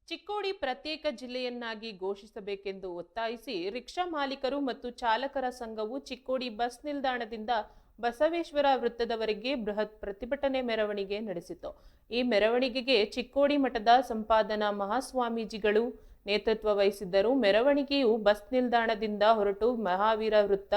ಚಿಕ್ಕೋಡಿ ಪ್ರತ್ಯೇಕ ಜಿಲ್ಲೆಯನ್ನಾಗಿ ಘೋಷಿಸಬೇಕೆಂದು ಒತ್ತಾಯಿಸಿ ರಿಕ್ಷಾ ಮಾಲೀಕರು ಮತ್ತು ಚಾಲಕರ ಸಂಘವು ಚಿಕ್ಕೋಡಿ ಬಸ್ ನಿಲ್ದಾಣದಿಂದ ಬಸವೇಶ್ವರ ವೃತ್ತದವರೆಗೆ ಬೃಹತ್ ಪ್ರತಿಭಟನೆ ಮೆರವಣಿಗೆ ನಡೆಸಿತು. ಈ ಮೆರವಣಿಗೆಗೆ ಚಿಕ್ಕೋಡಿ ಮಠದ ಸಂಪಾದನಾ ಮಹಾಸ್ವಾಮೀಜಿಗಳು ನೇತೃತ್ವ ವಹಿಸಿದ್ದರು. ಮೆರವಣಿಗೆಯು ಬಸ್ ನಿಲ್ದಾಣದಿಂದ ಹೊರಟು ಮಹಾವೀರ ವೃತ್ತ,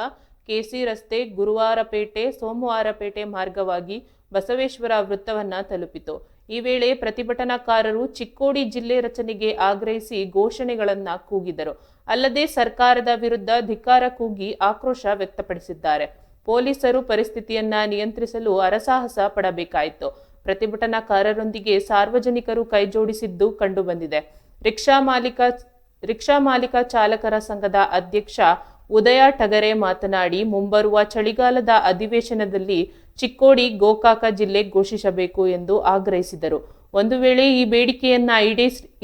ಕೆಸಿ ರಸ್ತೆ, ಗುರುವಾರಪೇಟೆ, ಸೋಮವಾರಪೇಟೆ ಮಾರ್ಗವಾಗಿ ಬಸವೇಶ್ವರ ವೃತ್ತವನ್ನ ತಲುಪಿತು. ಈ ವೇಳೆ ಪ್ರತಿಭಟನಾಕಾರರು ಚಿಕ್ಕೋಡಿ ಜಿಲ್ಲೆ ರಚನೆಗೆ ಆಗ್ರಹಿಸಿ ಘೋಷಣೆಗಳನ್ನ ಕೂಗಿದರು. ಅಲ್ಲದೆ ಸರ್ಕಾರದ ವಿರುದ್ಧ ಧಿಕ್ಕಾರ ಕೂಗಿ ಆಕ್ರೋಶ ವ್ಯಕ್ತಪಡಿಸಿದ್ದಾರೆ. ಪೊಲೀಸರು ಪರಿಸ್ಥಿತಿಯನ್ನ ನಿಯಂತ್ರಿಸಲು ಹರಸಾಹಸ ಪಡಬೇಕಾಯಿತು. ಪ್ರತಿಭಟನಾಕಾರರೊಂದಿಗೆ ಸಾರ್ವಜನಿಕರು ಕೈಜೋಡಿಸಿದ್ದು ಕಂಡುಬಂದಿದೆ. ರಿಕ್ಷಾ ಮಾಲೀಕ ಚಾಲಕರ ಸಂಘದ ಅಧ್ಯಕ್ಷ ಉದಯ ಟಗರೆ ಮಾತನಾಡಿ, ಮುಂಬರುವ ಚಳಿಗಾಲದ ಅಧಿವೇಶನದಲ್ಲಿ ಚಿಕ್ಕೋಡಿ ಗೋಕಾಕ ಜಿಲ್ಲೆ ಘೋಷಿಸಬೇಕು ಎಂದು ಆಗ್ರಹಿಸಿದರು. ಒಂದು ವೇಳೆ ಈ ಬೇಡಿಕೆಯನ್ನ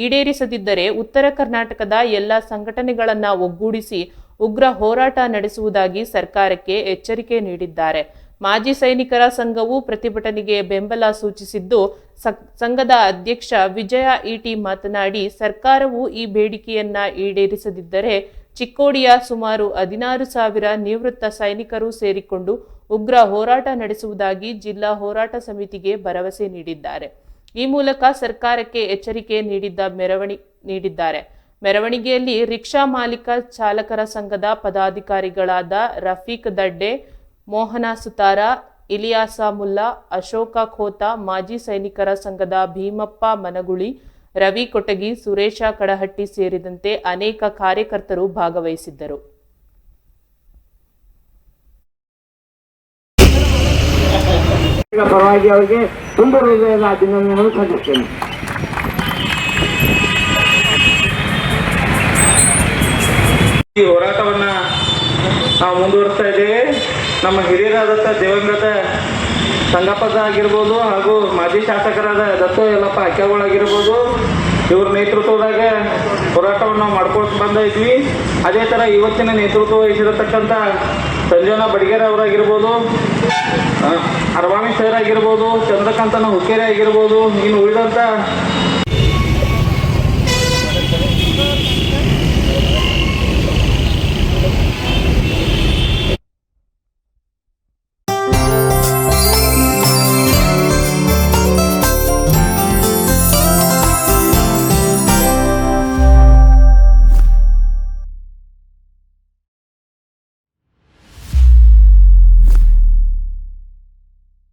ಈಡೇರಿಸದಿದ್ದರೆ ಉತ್ತರ ಕರ್ನಾಟಕದ ಎಲ್ಲ ಸಂಘಟನೆಗಳನ್ನ ಒಗ್ಗೂಡಿಸಿ ಉಗ್ರ ಹೋರಾಟ ನಡೆಸುವುದಾಗಿ ಸರ್ಕಾರಕ್ಕೆ ಎಚ್ಚರಿಕೆ ನೀಡಿದ್ದಾರೆ. ಮಾಜಿ ಸೈನಿಕರ ಸಂಘವು ಪ್ರತಿಭಟನೆಗೆ ಬೆಂಬಲ ಸೂಚಿಸಿದ್ದು, ಸಂಘದ ಅಧ್ಯಕ್ಷ ವಿಜಯ ಇಟಿ ಮಾತನಾಡಿ, ಸರ್ಕಾರವು ಈ ಬೇಡಿಕೆಯನ್ನ ಈಡೇರಿಸದಿದ್ದರೆ ಚಿಕ್ಕೋಡಿಯ ಸುಮಾರು 16,000 ನಿವೃತ್ತ ಸೈನಿಕರು ಸೇರಿಕೊಂಡು ಉಗ್ರ ಹೋರಾಟ ನಡೆಸುವುದಾಗಿ ಜಿಲ್ಲಾ ಹೋರಾಟ ಸಮಿತಿಗೆ ಭರವಸೆ ನೀಡಿದ್ದಾರೆ. ಈ ಮೂಲಕ ಸರ್ಕಾರಕ್ಕೆ ಎಚ್ಚರಿಕೆ ನೀಡಿದ್ದಾರೆ. ಮೆರವಣಿಗೆಯಲ್ಲಿ ರಿಕ್ಷಾ ಮಾಲೀಕ ಚಾಲಕರ ಸಂಘದ ಪದಾಧಿಕಾರಿಗಳಾದ ರಫೀಕ್ ದಡ್ಡೆ, ಮೋಹನ ಸುತಾರ, ಇಲಿಯಾಸ ಮುಲ್ಲಾ, ಅಶೋಕ ಖೋತಾ, ಮಾಜಿ ಸೈನಿಕರ ಸಂಘದ ಭೀಮಪ್ಪ ಮನಗುಳಿ, ರವಿ ಕೊಟಗಿ, ಸುರೇಶ ಕಡಹಟ್ಟಿ ಸೇರಿದಂತೆ ಅನೇಕ ಕಾರ್ಯಕರ್ತರು ಭಾಗವಹಿಸಿದ್ದರು. ಪರವಾಗಿ ಅವರಿಗೆ ತುಂಬ ಹೃದಯದ ಅಭಿನಂದನೆಗಳನ್ನು ಸಲ್ಲಿಸುತ್ತೇನೆ. ಈ ಹೋರಾಟವನ್ನ ನಾವು ಮುಂದುವರಿಸ್ತಾ ಇದ್ದೇವೆ. ನಮ್ಮ ಹಿರಿಯರಾದಂಥ ದಿವಂಗತ ಸಂಗಪ್ಪದ ಆಗಿರ್ಬೋದು ಹಾಗೂ ಮಾಜಿ ಶಾಸಕರಾದ ದತ್ತು ಯಲ್ಲಪ್ಪ ಅಕ್ಯಾಗಳಾಗಿರ್ಬೋದು, ಇವ್ರ ನೇತೃತ್ವದಾಗ ಹೋರಾಟವನ್ನು ನಾವು ಮಾಡ್ಕೊಂಡು ಬಂದ ಇದ್ವಿ. ಅದೇ ಥರ ಇವತ್ತಿನ ನೇತೃತ್ವ ವಹಿಸಿರತಕ್ಕಂಥ ಸಂಜನಾ ಬಡಿಗೇರ ಅವರಾಗಿರ್ಬೋದು, ಅರವಾಮಿ ಸರ್ ಆಗಿರ್ಬೋದು, ಚಂದ್ರಕಾಂತನ ಹುಕ್ಕೇರಿ ಆಗಿರ್ಬೋದು, ಇನ್ನು ಉಳಿದಂಥ